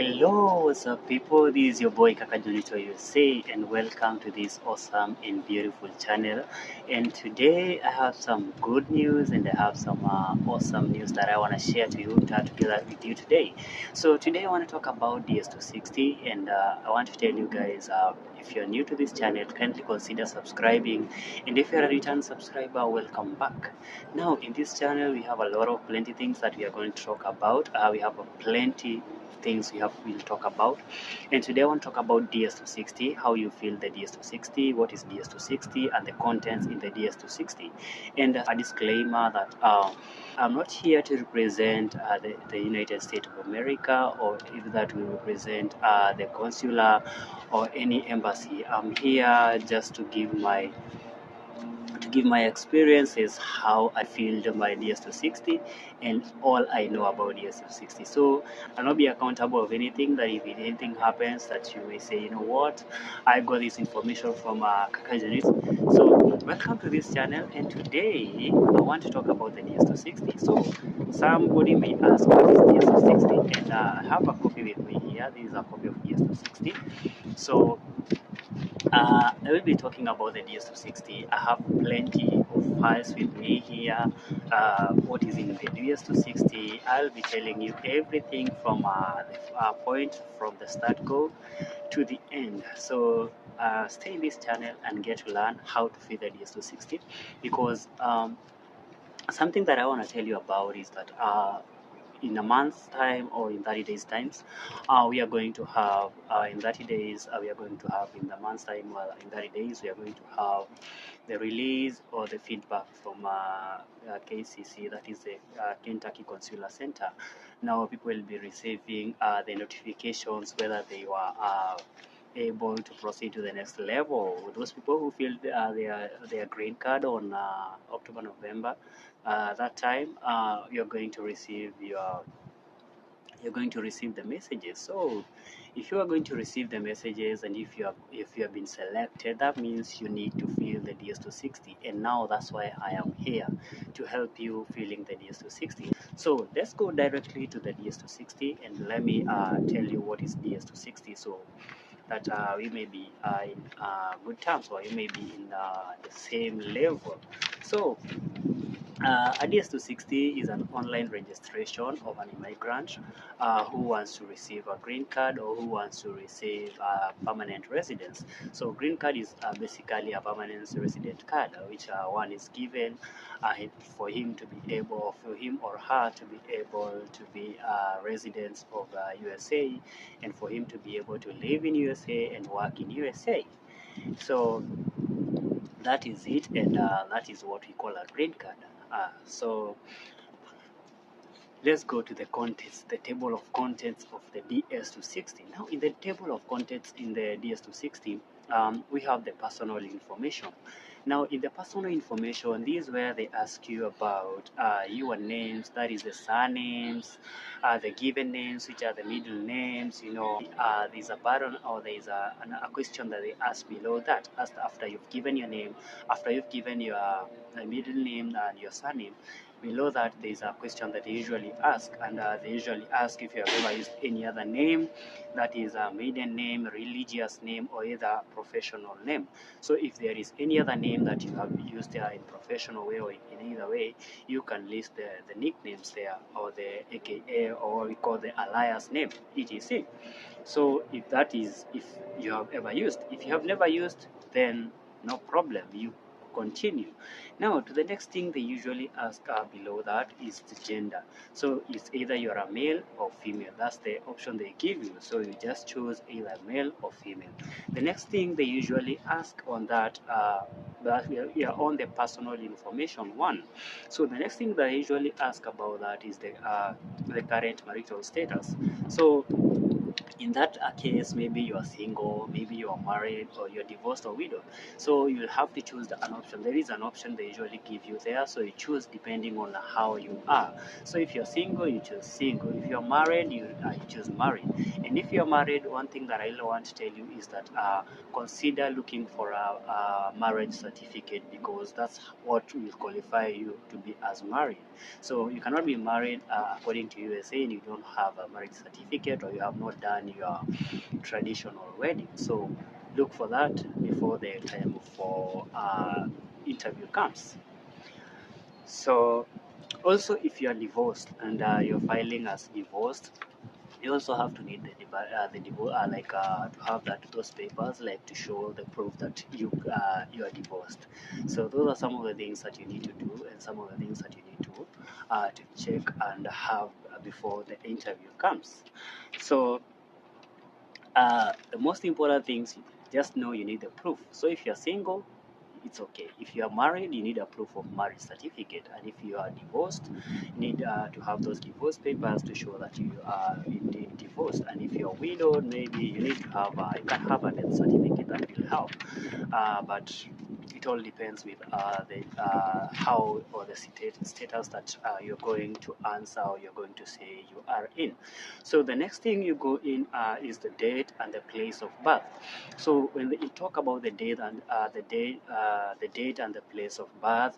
Hello, what's up, people? This is your boy Kakajunito USA, and welcome to this awesome and beautiful channel. And today I have some good news, and I have some awesome news that I want to share to you together with you today. So today I want to talk about DS-260, and I want to tell you guys, if you're new to this channel, kindly consider subscribing, and if you're a return subscriber, welcome back. Now in this channel we have a lot of plenty things that we are going to talk about. We have a plenty things we'll talk about, and today I want to talk about DS-260, how you feel the DS-260, what is DS-260, and the contents in the DS-260. And a disclaimer that I'm not here to represent the United States of America, or if that will represent the consular or any embassy. I'm here just to give my experiences, how I feel my DS-260, and all I know about DS-260. So I'll not be accountable of anything. That if anything happens, that you may say, you know what, I got this information from Kakajanis. So welcome to this channel, and today I want to talk about the DS-260. So somebody may ask, what is DS-260? And I have a copy with me here. This is a copy of DS-260. So I will be talking about the DS-260. I have plenty of files with me here. What is in the DS-260? I'll be telling you everything from the point from the start go to the end. So stay in this channel and get to learn how to fit the DS-260, because something that I want to tell you about is that in a month's time, or in 30 days times, we are going to have in 30 days we are going to have in the month's time, in 30 days we are going to have the release or the feedback from KCC, that is the Kentucky Consular Center. Now people will be receiving the notifications whether they were able to proceed to the next level. Those people who filled their green card on October, November, that time you're going to receive the messages. So if you are going to receive the messages, and if you have been selected, that means you need to fill the DS-260. And now that's why I am here, to help you filling the DS-260. So let's go directly to the DS-260, and let me tell you what is DS-260, so that we may be in good terms, or you may be in the same level. So a DS-260 is an online registration of an immigrant who wants to receive a green card, or who wants to receive permanent residence. So green card is basically a permanent resident card, which one is given for him to be able, or for him or her to be able to be residents of USA, and for him to be able to live in USA and work in USA. So that is it, and that is what we call a green card. So let's go to the contents, the table of contents of the DS-260. Now in the table of contents in the DS-260, we have the personal information. Now in the personal information, this is where they ask you about your names, that is the surnames, the given names, which are the middle names. There's a button, or there's a question that they ask below that. After you've given your name, after you've given your middle name and your surname, below that there's a question that they usually ask, and they usually ask if you have ever used any other name, that is a maiden name, religious name, or either professional name. So if there is any other name that you have used there in professional way, or in either way, you can list the nicknames there, or the AKA, or what we call the alias name, etc. So if you have ever used, if you have never used, then no problem, you continue. Now to the next thing they usually ask below that is the gender. So it's either you're a male or female. That's the option they give you, so you just choose either male or female. The next thing they usually ask on that we are on the personal information one. So the next thing they usually ask about that is the current marital status. So in that case, maybe you are single, maybe you are married, or you're divorced or widowed. So you'll have to choose an option. There is an option they usually give you there, so you choose depending on how you are. So if you're single, you choose single. If you're married, you choose married. And if you're married, one thing that I really want to tell you is that consider looking for a marriage certificate, because that's what will qualify you to be as married. So you cannot be married according to USA and you don't have a marriage certificate, or you have not done your traditional wedding. So look for that before the time for interview comes. So also, if you are divorced and you're filing as divorced, you also have to need to have those papers, like to show the proof that you are divorced. So those are some of the things that you need to do, and some of the things that you need to check and have before the interview comes. So the most important things, just know you need the proof. So if you're single, it's okay. If you are married, you need a proof of marriage certificate, and if you are divorced, you need to have those divorce papers to show that you are indeed divorced. And if you're widowed, maybe you need to have you can have a death certificate that will help. But it all depends with the how, or the status that you're going to answer, or you're going to say you are in. So the next thing you go in is the date and the place of birth. So when you talk about the date and the date and the place of birth,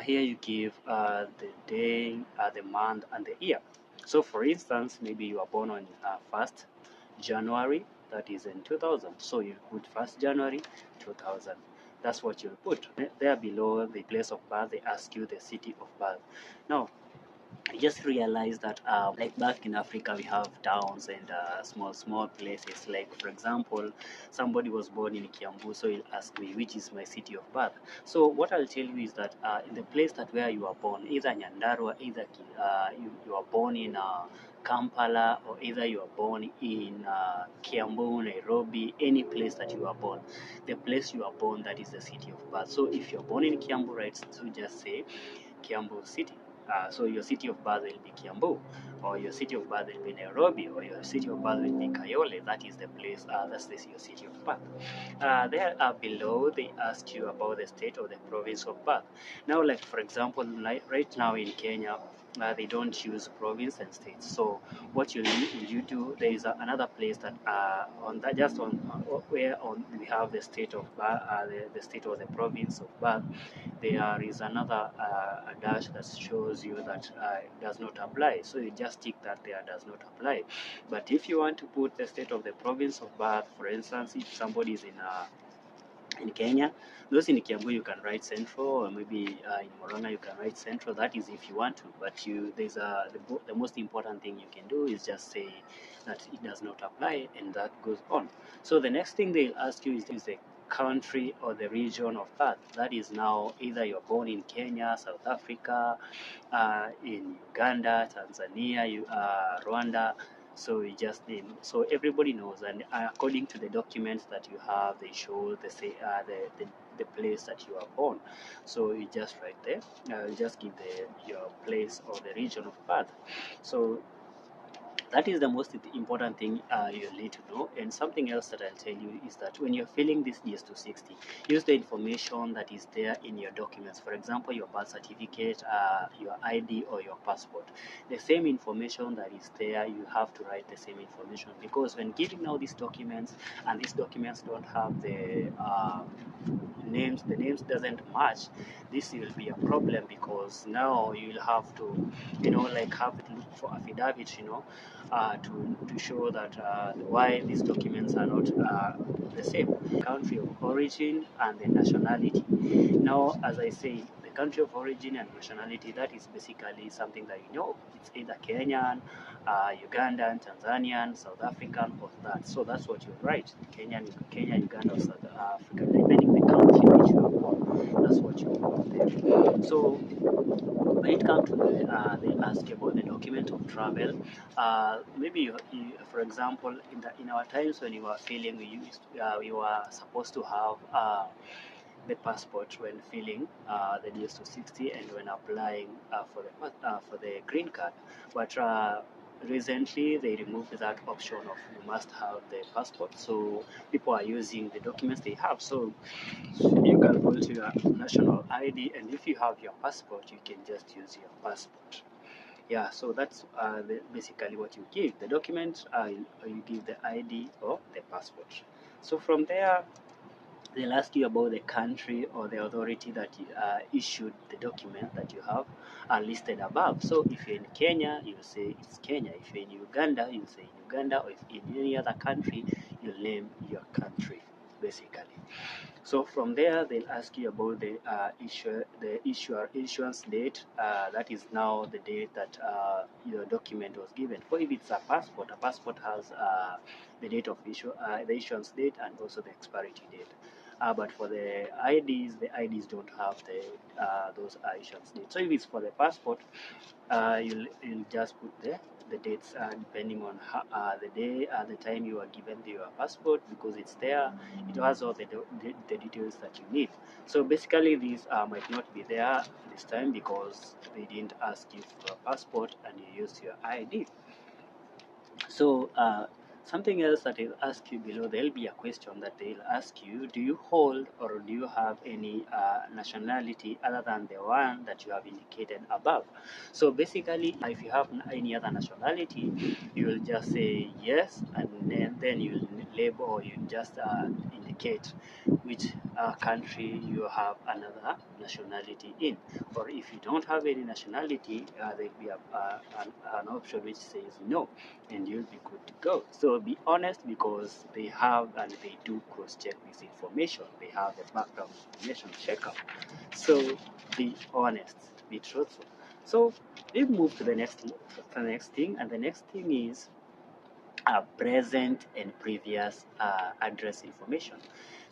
here you give the day, the month, and the year. So for instance, maybe you are born on 1st January, that is in 2000. So you put 1st January 2000. That's what you'll put. There below the place of birth, they ask you the city of birth. Now, I just realized that like back in Africa, we have towns and small places. Like for example, somebody was born in Kiambu, so he'll ask me which is my city of birth. So what I'll tell you is that in the place that where you are born, either Nyandarua, either you are born in Kampala, or either you are born in Kiambu, Nairobi, any place that you are born, the place you are born, that is the city of birth. So if you're born in Kiambu, right, so just say Kiambu City. So your city of birth will be Kiambu, or your city of birth will be Nairobi, or your city of birth will be Kayole. That is the place, your city of birth. There below, they ask you about the state or the province of birth. Now, like for example, right now in Kenya, they don't use province and state. So what you do, there is another place that on that, just on where on we have the state of birth, the state or the province of birth. There is another a dash that shows you that it does not apply. So you just tick that there does not apply. But if you want to put the state of the province of birth, for instance, if somebody is in Kenya, those in Kiambu you can write Central, or maybe in Murang'a you can write Central. That is if you want to. But the most important thing you can do is just say that it does not apply, and that goes on. So the next thing they'll ask you is the country or the region of birth. That is now either you're born in Kenya, South Africa, in Uganda, Tanzania, Rwanda. So you just name. So everybody knows, and according to the documents that you have, they show the place that you are born. So you just write there. You just give your place or the region of birth. So that is the most important thing you need to know. And something else that I'll tell you is that when you're filling this DS-260, use the information that is there in your documents. For example, your birth certificate, your ID, or your passport. The same information that is there, you have to write the same information, because when giving out these documents, and these documents don't have the names doesn't match, this will be a problem, because now you'll have to have to look for affidavits, to show that why these documents are not the same. Country of origin and the nationality. Now, as I say, the country of origin and nationality, that is basically something that it's either Kenyan, Ugandan, Tanzanian, South African, or that. So that's what you write: Kenya, Uganda, or South Africa, depending the country which you are born. That's what you put there. So when it comes to they ask you about the document of travel. Maybe for example, in our times when you were filling, we were supposed to have the passport when filling the DS-260 and when applying for the green card. But recently they removed that option of you must have the passport, so people are using the documents they have. So you can go to your national ID, and if you have your passport, you can just use your passport. Yeah, so that's basically what you give. The document, you give the ID or the passport. So from there, they'll ask you about the country or the authority that issued the document that you have listed above. So if you're in Kenya, you'll say it's Kenya. If you're in Uganda, you'll say Uganda. Or if in any other country, you'll name your country, basically. So from there, they'll ask you about the issuance date. That is now the date that your document was given. For if it's a passport has the date of issue, the issuance date, and also the expiry date. But for the IDs don't have those issuance dates. So if it's for the passport, you'll just put the dates depending on how, the day, the time you are given your passport, because it's there. It has all the details that you need. So basically, these might not be there this time because they didn't ask you for a passport and you used your ID. So something else that they'll ask you below, there'll be a question that they'll ask you: do you hold or do you have any nationality other than the one that you have indicated above? So basically, if you have any other nationality, you will just say yes, and then you'll label, or you just indicate which country you have another nationality in. Or if you don't have any nationality, there'll be an option which says no, and you'll be good to go. So be honest, because they have and they do cross-check this information. They have the background information checkup. So be honest, be truthful. So we move to the next thing, and the next thing is present and previous address information.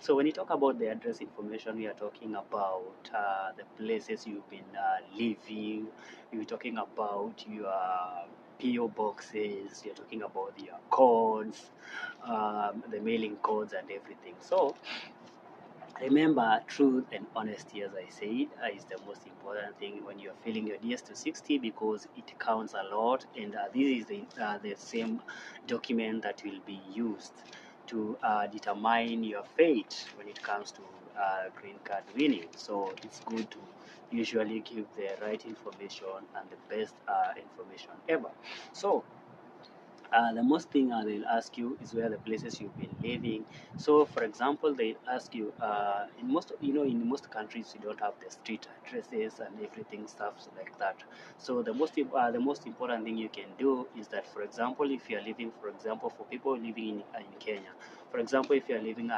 So when you talk about the address information, we are talking about the places you've been living. You're talking about your PO boxes. You're talking about your codes, the mailing codes, and everything. So remember, truth and honesty, as I said, is the most important thing when you're filling your DS-260, because it counts a lot, and this is the same document that will be used to determine your fate when it comes to green card winning. So it's good to usually give the right information and the best information ever. So the most thing they'll ask you is where the places you've been living. So for example, they ask you in most countries you don't have the street addresses and everything stuff like that. So the most important thing you can do is that, for example, if you're living, for example, for people living in Kenya, for example, if you're living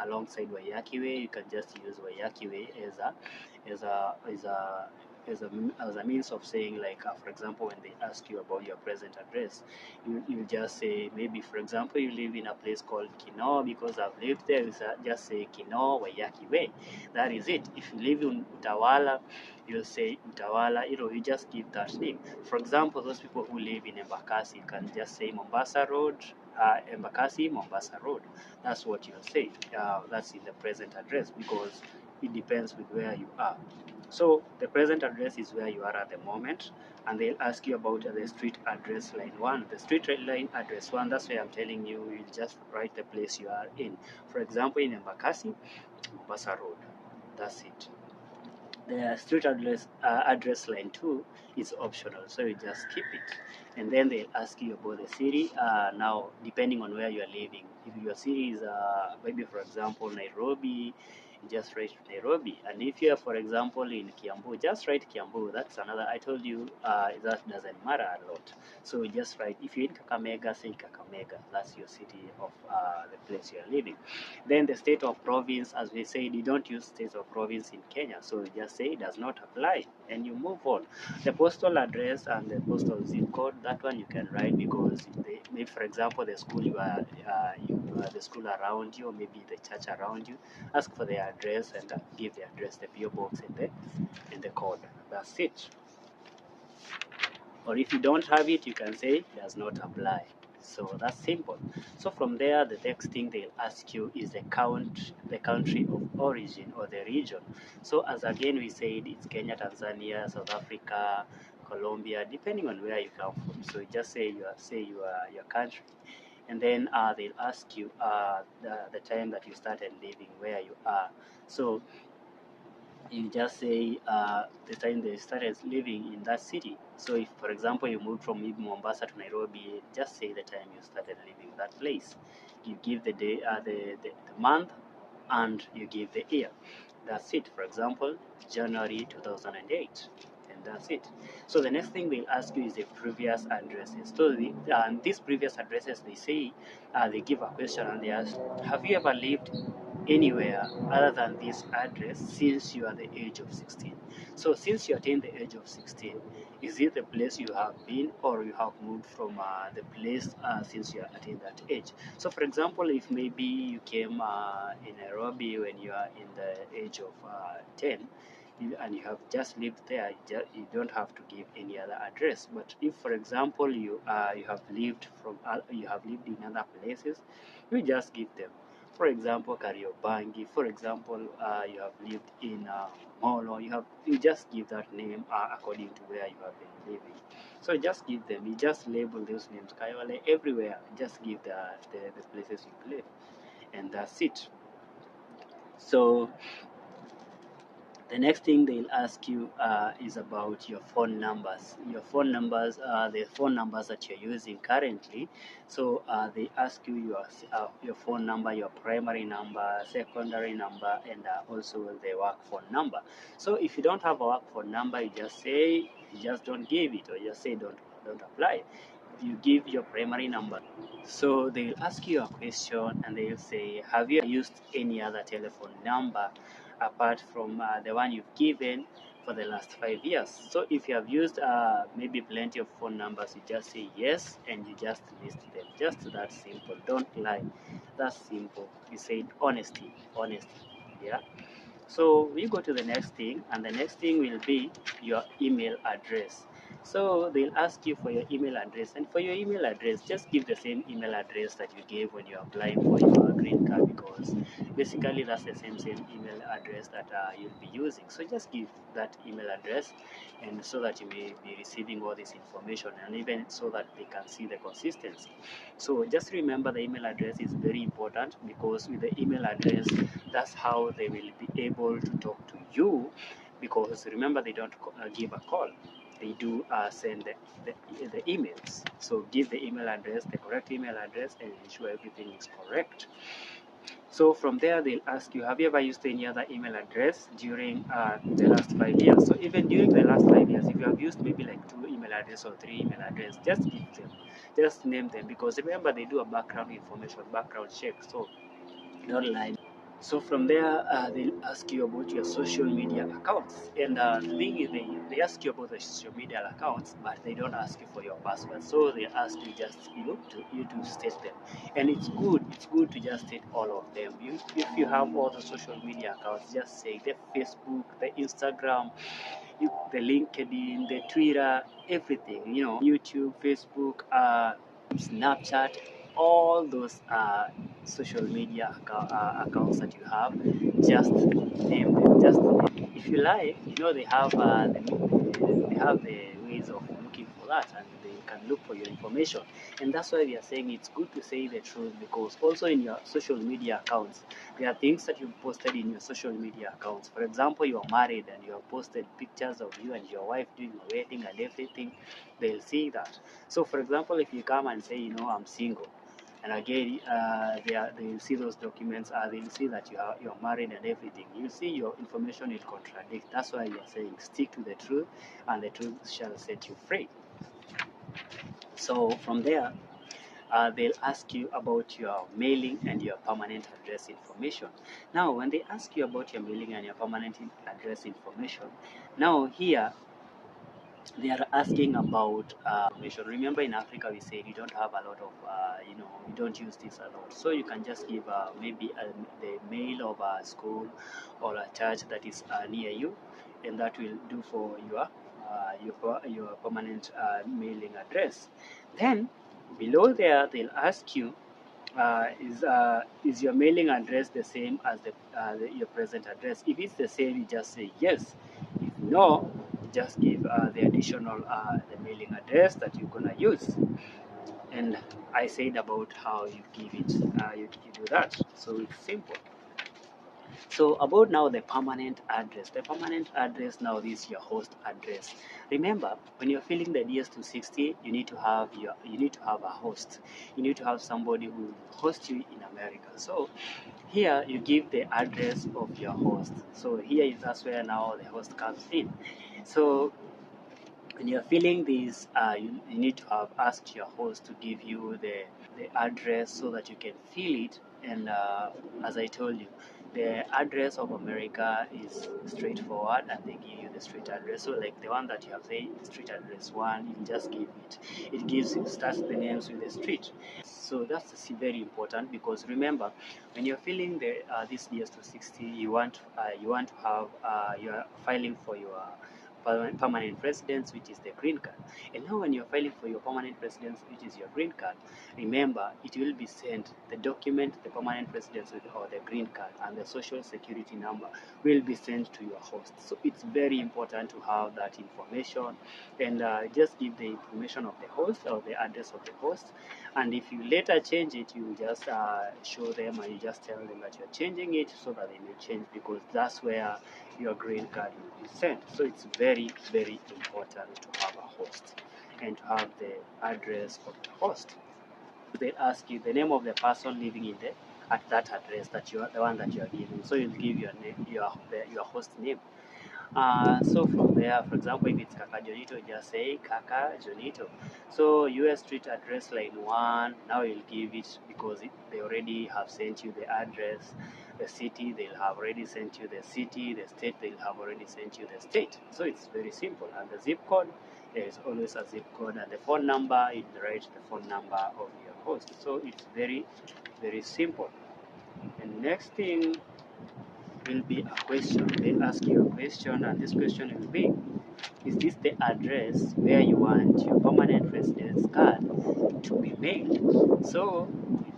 alongside Waiyaki Way, you can just use Waiyaki Way as a means of saying, like, for example, when they ask you about your present address, you just say, maybe, for example, you live in a place called Kino. Because I've lived there, you just say Kino Waiyaki Way. That is it. If you live in Utawala, you'll say Utawala. You just give that name. For example, those people who live in Embakasi, you can just say Mombasa Road, Embakasi, Mombasa Road. That's what you'll say. That's in the present address, because it depends with where you are. So the present address is where you are at the moment, and they'll ask you about the street address line 1. The street line address 1, that's where I'm telling you, you'll just write the place you are in. For example, in Embakasi, Mombasa Road. That's it. The street address line 2 is optional, so you just keep it. And then they'll ask you about the city. Now, depending on where you are living, if your city is maybe, for example, Nairobi, just write Nairobi. And if you are, for example, in Kiambu, just write Kiambu. That's another. I told you that doesn't matter a lot. So just write. If you're in Kakamega, say Kakamega. That's your city of the place you are living. Then the state or province, as we said, you don't use state or province in Kenya, so you just say it does not apply, and you move on. The postal address and the postal zip code, that one you can write, because maybe, for example, the school the school around you, or maybe the church around you, ask for the address and give the address, the PO box, and the code. That's it. Or if you don't have it, you can say it does not apply. So that's simple. So from there, the next thing they'll ask you is the country of origin, or the region. So as again we said, it's Kenya, Tanzania, South Africa, Colombia, depending on where you come from. So you just say your country, and then they'll ask you the time that you started living where you are. So you just say the time they started living in that city. So if, for example, you moved from maybe Mombasa to Nairobi, just say the time you started living that place. You give the day, the month, and you give the year. That's it. For example, January 2008, and that's it. So the next thing they'll ask you is the previous addresses. So these previous addresses, they say, they give a question and they ask, have you ever lived anywhere other than this address since you are the age of 16? So since you attain the age of 16, is it the place you have been, or you have moved from the place since you attained that age? So for example, if maybe you came in Nairobi when you are in the age of 10, and you have just lived there, you don't have to give any other address. But if, for example, you have lived in other places, you just give them. For example, Kariobangi. For example, you have lived in Molo. You just give that name according to where you have been living. So just give them. You just label those names. Kayole everywhere. Just give the places you live, and that's it. So the next thing they'll ask you is about your phone numbers. Your phone numbers are the phone numbers that you're using currently. So they ask you your phone number, your primary number, secondary number, and also the work phone number. So if you don't have a work phone number, you just don't give it, or just say don't apply. You give your primary number. So they'll ask you a question and they'll say, have you used any other telephone number apart from the one you've given for the last 5 years? So if you have used maybe plenty of phone numbers, you just say yes and you just list them. Just that simple. Don't lie. That's simple. You say honesty. Yeah. So we go to the next thing, and the next thing will be your email address. So they'll ask you for your email address, and for your email address, just give the same email address that you gave when you applied for your green card, because basically that's the same email address that you'll be using. So just give that email address, and so that you may be receiving all this information, and even so that they can see the consistency. So just remember, the email address is very important, because with the email address, that's how they will be able to talk to you, because remember, they don't give a call, they do send the emails. So give the email address, the correct email address, and ensure everything is correct. So from there, they'll ask you, have you ever used any other email address during the last 5 years? So even during the last 5 years, if you have used maybe like 2 email addresses or 3 email addresses, just give them, just name them, because remember, they do a background check. So don't lie. So from there, they'll ask you about your social media accounts. And the thing is, they ask you about the social media accounts, but they don't ask you for your password. So they ask you just you to state them. And it's good to just state all of them. If you have all the social media accounts, just say the Facebook, the Instagram, the LinkedIn, the Twitter, everything. YouTube, Facebook, Snapchat, all those social media accounts that you have, just name them. If you like, they have the ways of looking for that, and they can look for your information. And that's why we are saying it's good to say the truth, because also in your social media accounts, there are things that you posted in your social media accounts. For example, you are married and you have posted pictures of you and your wife doing a wedding and everything. They'll see that. So for example, if you come and say, I'm single, and again, they'll see those documents, they'll see that you're married and everything. You'll see your information will contradict. That's why we are saying stick to the truth, and the truth shall set you free. So from there, they'll ask you about your mailing and your permanent address information. Now, when they ask you about your mailing and your permanent address information, now here they are asking about information. Remember, in Africa, we said you don't have a lot of, you don't use this a lot. So you can just give maybe the mail of a school or a church that is near you, and that will do for your permanent mailing address. Then below there, they'll ask you, is your mailing address the same as your present address? If it's the same, you just say yes. If no, just give the additional the mailing address that you're gonna use. And I said about how you give it, you do that. So it's simple. So about now the permanent address. The permanent address now is your host address. Remember, when you're filling the DS-260, you need to have a host. You need to have somebody who will host you in America. So here you give the address of your host. So here is that's where now the host comes in. So when you're filling this, you need to have asked your host to give you the address so that you can fill it. And as I told you, the address of America is straightforward, and they give you the street address. So like the one that you have said, street address 1, you just give it. It gives you starts the names with the street. So that's very important, because remember, when you're filling the this DS-260, you want to have you're filing for your permanent residence, which is the green card. And now when you're filing for your permanent residence, which is your green card, remember, it will be sent, the document, the permanent residence or the green card and the social security number will be sent to your host. So it's very important to have that information, and just give the information of the host or the address of the host. And if you later change it, you just show them, and you just tell them that you're changing it, so that they may change, because that's where your green card will be sent. So it's very, very important to have a host and to have the address of the host. They ask you the name of the person living in the at that address that you are the one that you are giving. So you'll give your name, your host name. So from there, for example, if it's Kaka Jonito, just say Kaka Jonito. So US Street address line 1, now you'll give it, because they already have sent you the address. The city, they'll have already sent you the city. The state, they'll have already sent you the state. So it's very simple. And the zip code, there is always a zip code. And the phone number, you write the phone number of your host. So it's very, very simple. And next thing will be a question. They ask you a question, and this question will be, is this the address where you want your permanent residence card to be mailed? So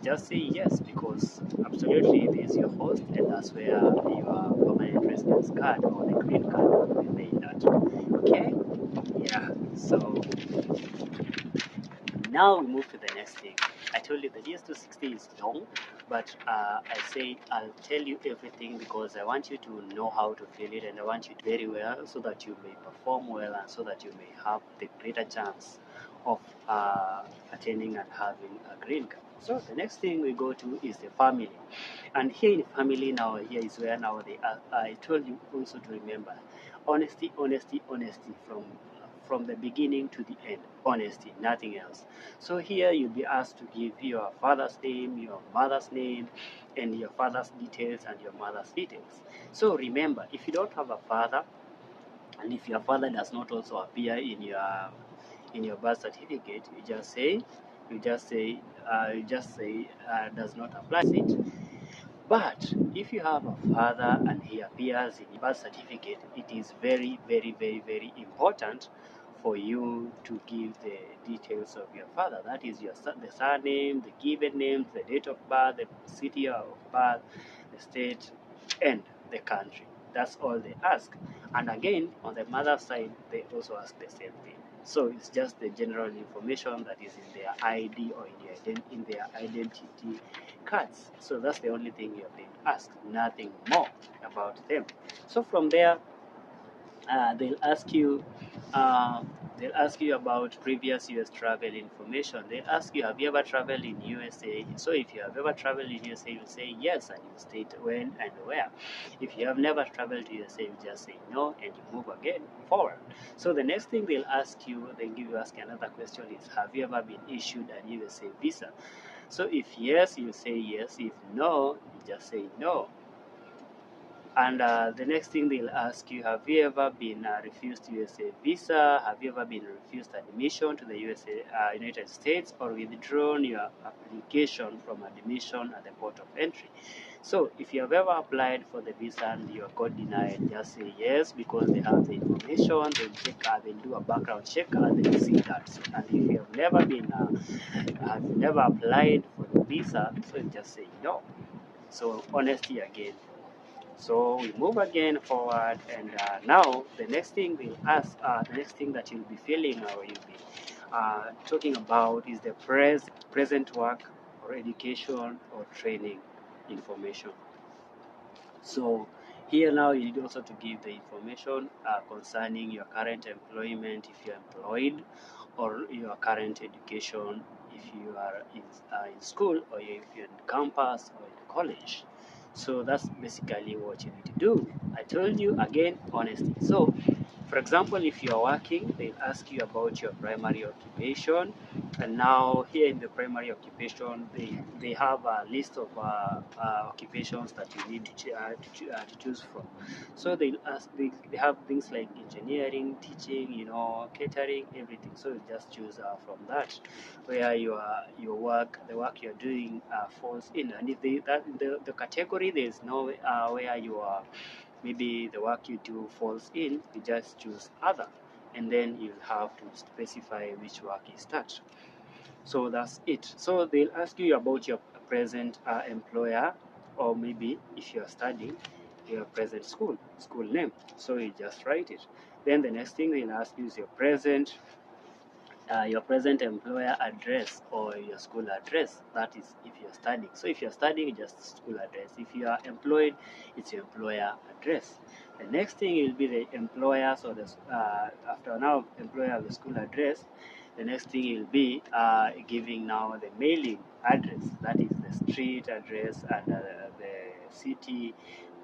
just say yes, because absolutely it is your host, and that's where your permanent residence card or the green card will be made at. Okay? Yeah. So now we move to the next thing. I told you the DS-260 is long, but I said I'll tell you everything, because I want you to know how to fill it, and I want you to very well, so that you may perform well, and so that you may have the greater chance of attaining and having a green card. So the next thing we go to is the family. And here in family now, here is where now I told you also to remember honesty, honesty, honesty from the beginning to the end. Honesty, nothing else. So here you'll be asked to give your father's name, your mother's name, and your father's details and your mother's details. So remember, if you don't have a father, and if your father does not also appear in your birth certificate, you just say does not apply it. But if you have a father and he appears in your birth certificate, it is very, very, very, very important for you to give the details of your father. That is the surname, the given name, the date of birth, the city of birth, the state, and the country. That's all they ask. And again, on the mother's side, they also ask the same thing. So it's just the general information that is in their ID or in their identity cards. So that's the only thing you're being asked, nothing more about them. So from there, they'll ask you about previous US travel information. They'll ask you, have you ever traveled in USA? So if you have ever traveled in USA, you'll say yes, and you state when and where. If you have never traveled to USA, you just say no, and you move again forward. So the next thing they'll ask you, ask another question is, have you ever been issued a USA visa? So if yes, you say yes. If no, you just say no. And the next thing they'll ask you, have you ever been refused USA visa? Have you ever been refused admission to the United States, or withdrawn your application from admission at the port of entry? So if you have ever applied for the visa and you got denied, just say yes, because they have the information. They'll check, they'll do a background check, and they'll see that. So, and if you have never been, have never applied for the visa, so you just say no. So honesty again. So we move again forward, and now the next thing we'll ask, the next thing that you'll be filling or you'll be talking about is the present work or education or training information. So here now you need also to give the information concerning your current employment if you're employed, or your current education if you are in school, or if you're in campus or in college. So that's basically what you need to do. I told you again, honesty. So for example, if you are working, they'll ask you about your primary occupation. And now here in the primary occupation, they have a list of occupations that you need to choose from. So they have things like engineering, teaching, catering, everything. So you just choose from that where your work, the work you're doing falls in. And if the category, there is no where you are, maybe the work you do falls in, you just choose other, and then you'll have to specify which work is that. So that's it. So they'll ask you about your present employer, or maybe if you're studying, your present school name. So you just write it. Then the next thing they'll ask you is your present employer address or your school address. That is if you're studying. So if you're studying, just school address. If you are employed, it's your employer address. The next thing will be the employers, or the after now employer, the school address. The next thing will be giving now the mailing address. That is the street address and the city,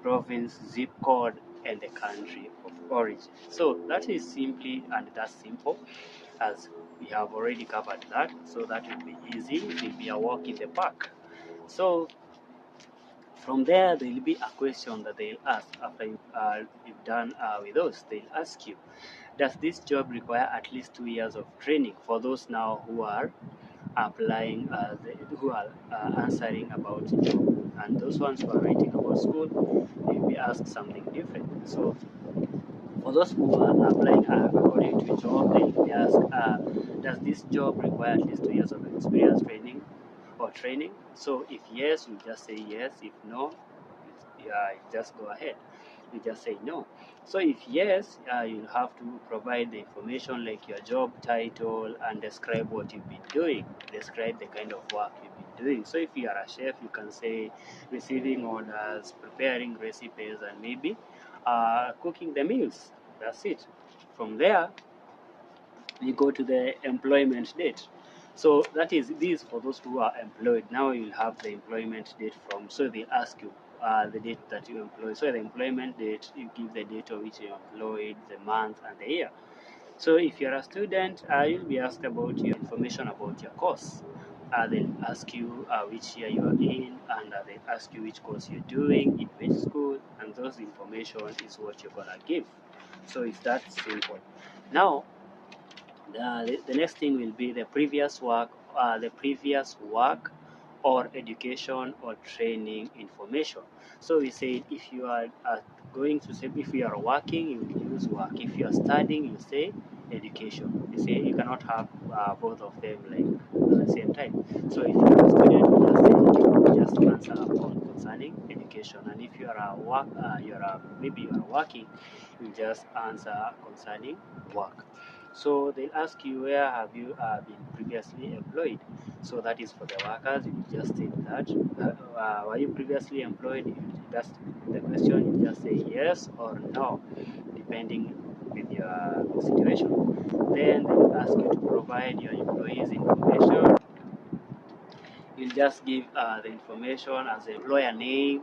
province, zip code, and the country of origin. So that is simply, and that's simple, as we have already covered that. So that will be easy. It will be a walk in the park. So from there, there will be a question that they'll ask after you've done with those. They'll ask you, does this job require at least 2 years of training? For those now who are applying, who are answering about job, and those ones who are writing about school, they will be asked something different. So for those who are applying according to a job, they will be asked, does this job require at least 2 years of experience training or training? So if yes, you just say yes. If no, you just go ahead. You just say no. So if yes, you'll have to provide the information like your job title and describe what you've been doing. Describe the kind of work you've been doing. So if you are a chef, you can say receiving orders, preparing recipes, and maybe cooking the meals. That's it. From there, we go to the employment date. So that is this for those who are employed. Now you'll have the employment date from. So they ask you the date that you employ. So the employment date, you give the date of which you employed, the month, and the year. So if you're a student, you'll be asked about your information about your course. They'll ask you which year you are in, and they'll ask you which course you're doing, in which school, and those information is what you're gonna give. So it's that simple. Now, the next thing will be the previous work or education or training information. So we say if you are going to say, if you are working, you will use work. If you are studying, you say education. You say you cannot have both of them like at the same time. So if you are a student, you just say you just answer upon concerning education. And if you are a work, maybe you are working, you just answer concerning work. So they'll ask you, where have you been previously employed? So that is for the workers. You just state that. Were you previously employed? You just the question. You just say yes or no, depending with your situation. Then they'll ask you to provide your employees information. You'll just give the information as the employer name,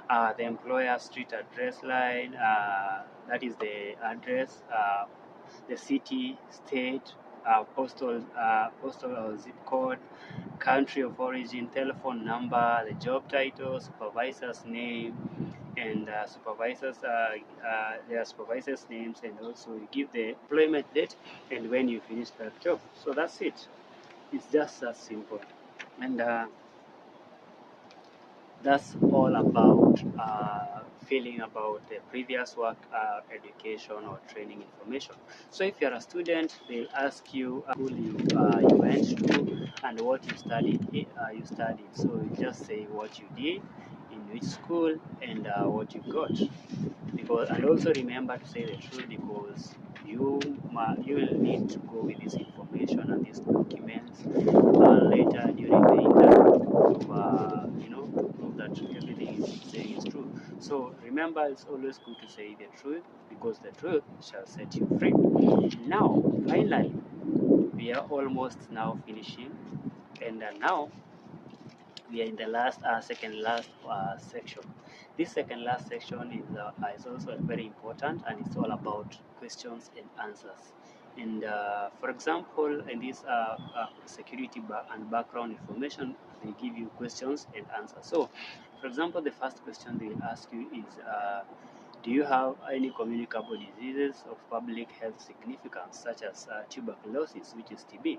the employer street address line. That is the address. The city, state, postal or zip code, country of origin, telephone number, the job title, supervisor's name, and their supervisors' names, and also you give the employment date and when you finish that job. So that's it. It's just that simple, and that's all about feeling about the previous work, education, or training information. So if you're a student, they'll ask you who you went to and what you studied. So you just say what you did in which school, and what you got. Because, and also remember to say the truth, because you will need to go with this information and these documents later during the interview to prove that everything is saying is true. So remember, it's always good to say the truth, because the truth shall set you free. Now, finally, we are almost now finishing, and now we are in the second last section. This second last section is also very important, and it's all about questions and answers. And for example, in this security and background information, they give you questions and answers. So, for example, the first question they will ask you is, do you have any communicable diseases of public health significance, such as tuberculosis, which is TB?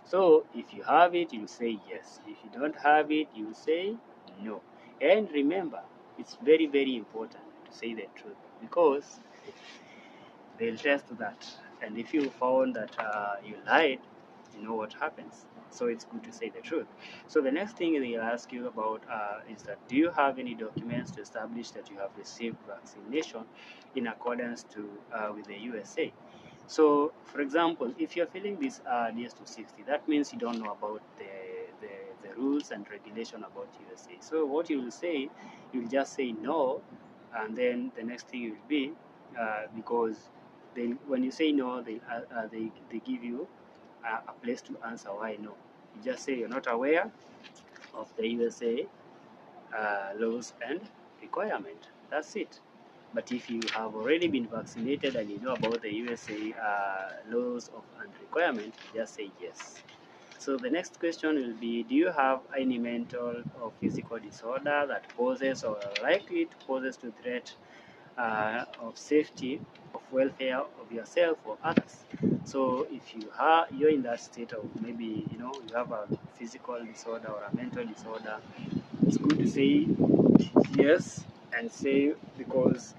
So if you have it, you say yes. If you don't have it, you say no. And remember, it's very, very important to say the truth, because they'll test that. And if you found that you lied, you know what happens. So it's good to say the truth. So the next thing they'll ask you about is that, do you have any documents to establish that you have received vaccination in accordance with the USA? So, for example, if you're filling this DS-260, that means you don't know about the rules and regulation about USA. So what you will say, you'll just say no, and then the next thing will be, because when you say no, they give you a place to answer why no. You just say you're not aware of the USA laws and requirement. That's it. But if you have already been vaccinated and you know about the USA laws and requirement, just say yes. So the next question will be, do you have any mental or physical disorder that poses or are likely to poses to threat of safety, of welfare of yourself or others? So if you're in that state of, maybe you have a physical disorder or a mental disorder, it's good to say yes, and say, because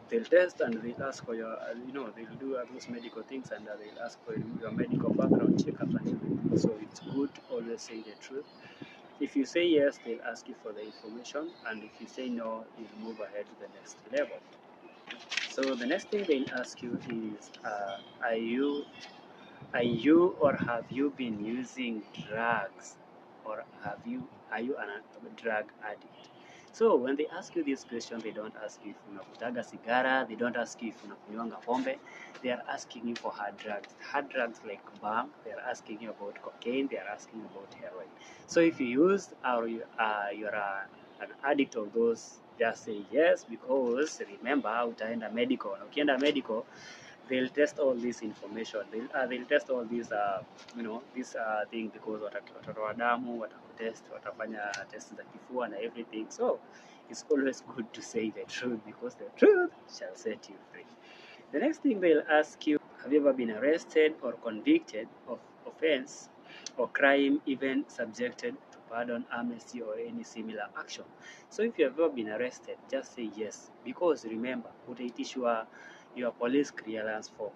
they'll test and they'll ask for your, they'll do those medical things, and they'll ask for your medical background checkup and everything. So it's good to always say the truth. If you say yes, they'll ask you for the information, and if you say no, you'll move ahead to the next level. So the next thing they'll ask you is, are you or have you been using drugs, or are you a drug addict? So when they ask you this question, they don't ask you if unavutaga sigara, they don't ask you if unakunywanga pombe. They are asking you for hard drugs like bang. They are asking you about cocaine. They are asking about heroin. So if you use, or you're an addict of those, just say yes, because remember, utaenda medical. Na ukienda medical, they'll test all this information. They'll test all these this thing, because watatoa damu, watakutest, watafanya test za kifua na everything. So it's always good to say the truth, because the truth shall set you free. The next thing they'll ask you, have you ever been arrested or convicted of offense or crime, even subjected to pardon, amnesty, or any similar action? So if you have ever been arrested, just say yes, because remember, utaitishwa your police clearance form.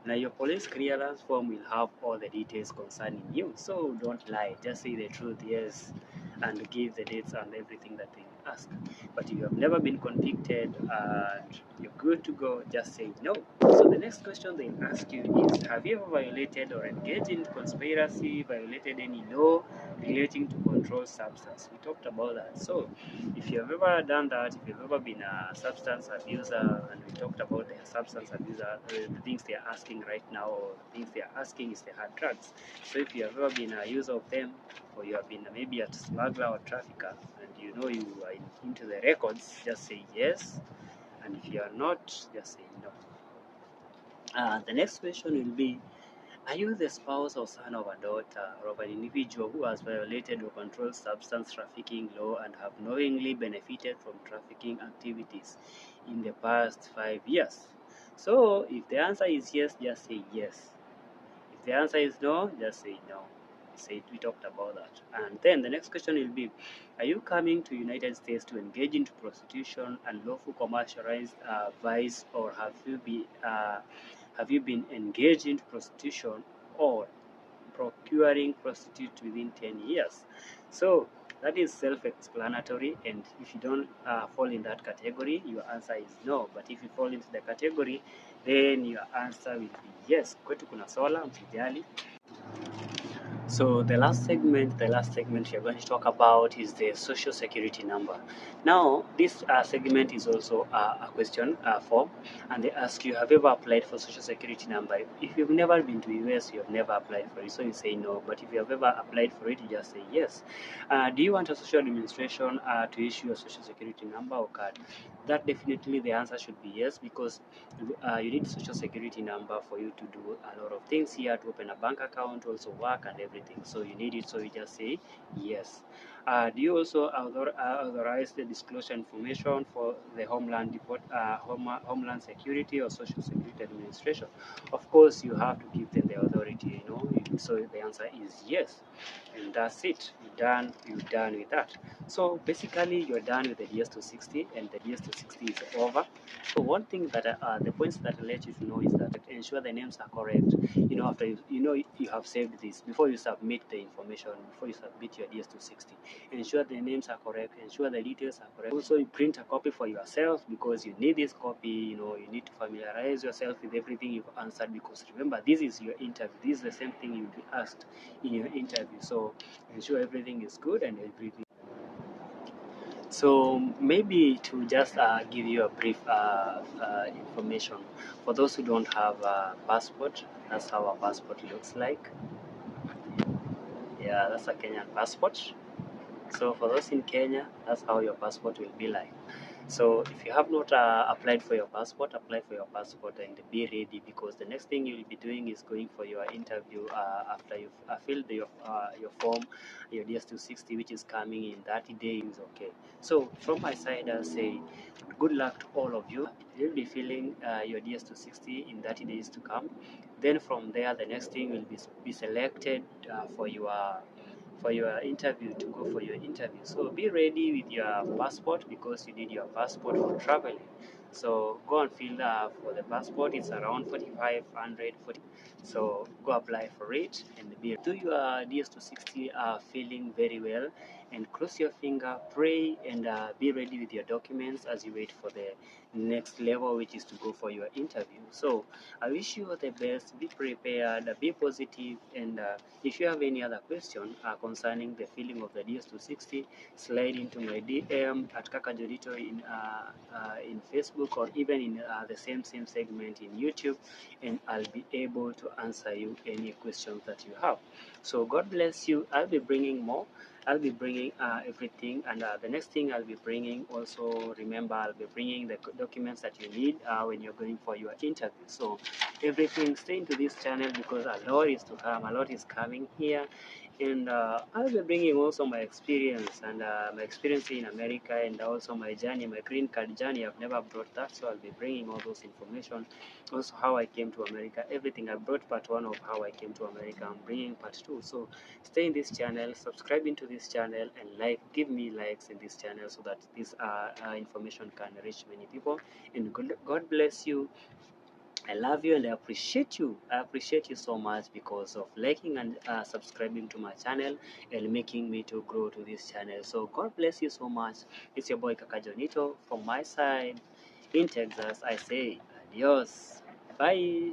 Now your police clearance form will have all the details concerning you. So don't lie, just say the truth, yes, and give the dates and everything that they ask. But if you have never been convicted and you're good to go, just say no. So the next question they ask you is, have you ever violated or engaged in conspiracy, violated any law relating to controlled substance? We talked about that. So if you have ever done that, if you've ever been a substance abuser, and we talked about the substance abuser, the things they are asking right now, or the things they are asking is the hard drugs. So if you have ever been a user of them, or you have been maybe a smuggler or trafficker, and you are into the records, just say yes. And if you are not, just say no. The next question will be, are you the spouse or son of a daughter or of an individual who has violated or controlled substance trafficking law and have knowingly benefited from trafficking activities in the past 5 years? So if the answer is yes, just say yes. If the answer is no, just say no. We talked about that. And then the next question will be, are you coming to United States to engage into prostitution and lawful commercialized vice, or have you been engaged in prostitution or procuring prostitutes within 10 years? So That is self-explanatory, and if you don't fall in that category, your answer is no. But if you fall into the category, then your answer will be yes. Kwetu kuna sola, msijali. So the last segment we are going to talk about is the social security number. Now, this segment is also a question form, and they ask you, have you ever applied for social security number? If you've never been to US, you have never applied for it, so you say no. But if you have ever applied for it, you just say yes. Do you want a social administration to issue a social security number or card? That definitely the answer should be yes, because you need social security number for you to do a lot of things here, to open a bank account, also work and everything. So you need it, so you just say yes. Do you also authorize the disclosure information for the Homeland Security or Social Security Administration? Of course, you have to give them the authority, so the answer is yes. And that's it. You're done with that. So basically, you're done with the DS-260, and the DS-260 is over. So one thing that the points that I'll let you know is that ensure the names are correct. After you have saved this, before you submit the information, before you submit your DS-260, ensure the names are correct. Ensure the details are correct. Also, you print a copy for yourself, because you need this copy. You need to familiarize yourself with everything you've answered, because remember, this is your interview. This is the same thing you'll be asked in your interview. So ensure everything is good and everything. So maybe to just give you a brief information, for those who don't have a passport, that's how a passport looks like. Yeah, that's a Kenyan passport. So for those in Kenya, that's how your passport will be like. So if you have not applied for your passport, apply for your passport and be ready, because the next thing you'll be doing is going for your interview after you've filled your form, your DS-260, which is coming in 30 days. Okay. So from my side, I'll say good luck to all of you. You'll be filling your DS-260 in 30 days to come. Then from there, the next thing will be selected for your interview, to go for your interview. So be ready with your passport, because you need your passport for traveling. So go and fill for the passport. It's around 4,500. So go apply for it and do your DS-260 feeling very well, and cross your finger, pray, and be ready with your documents as you wait for the next level, which is to go for your interview. So I wish you the best. Be prepared, be positive, and if you have any other question concerning the filling of the DS-260, slide into my DM at Kakajonito in Facebook, or even in the same segment in YouTube, and I'll be able to answer you any questions that you have. So God bless you. I'll be bringing more. I'll be bringing everything, and the next thing I'll be bringing also, remember, I'll be bringing the documents that you need when you're going for your interview. So everything, stay into this channel, because a lot is to come, a lot is coming here. And I'll be bringing also my experience, and my experience in America, and also my journey, my green card journey. I've never brought that, so I'll be bringing all those information. Also how I came to America, everything. I brought part 1 of how I came to America. I'm bringing part 2. So stay in this channel, subscribe into this channel, and give me likes in this channel, so that this information can reach many people. And God bless you. I love you and I appreciate you. I appreciate you so much, because of liking and subscribing to my channel and making me to grow to this channel. So God bless you so much. It's your boy Kakajonito from my side in Texas. I say adios. Bye.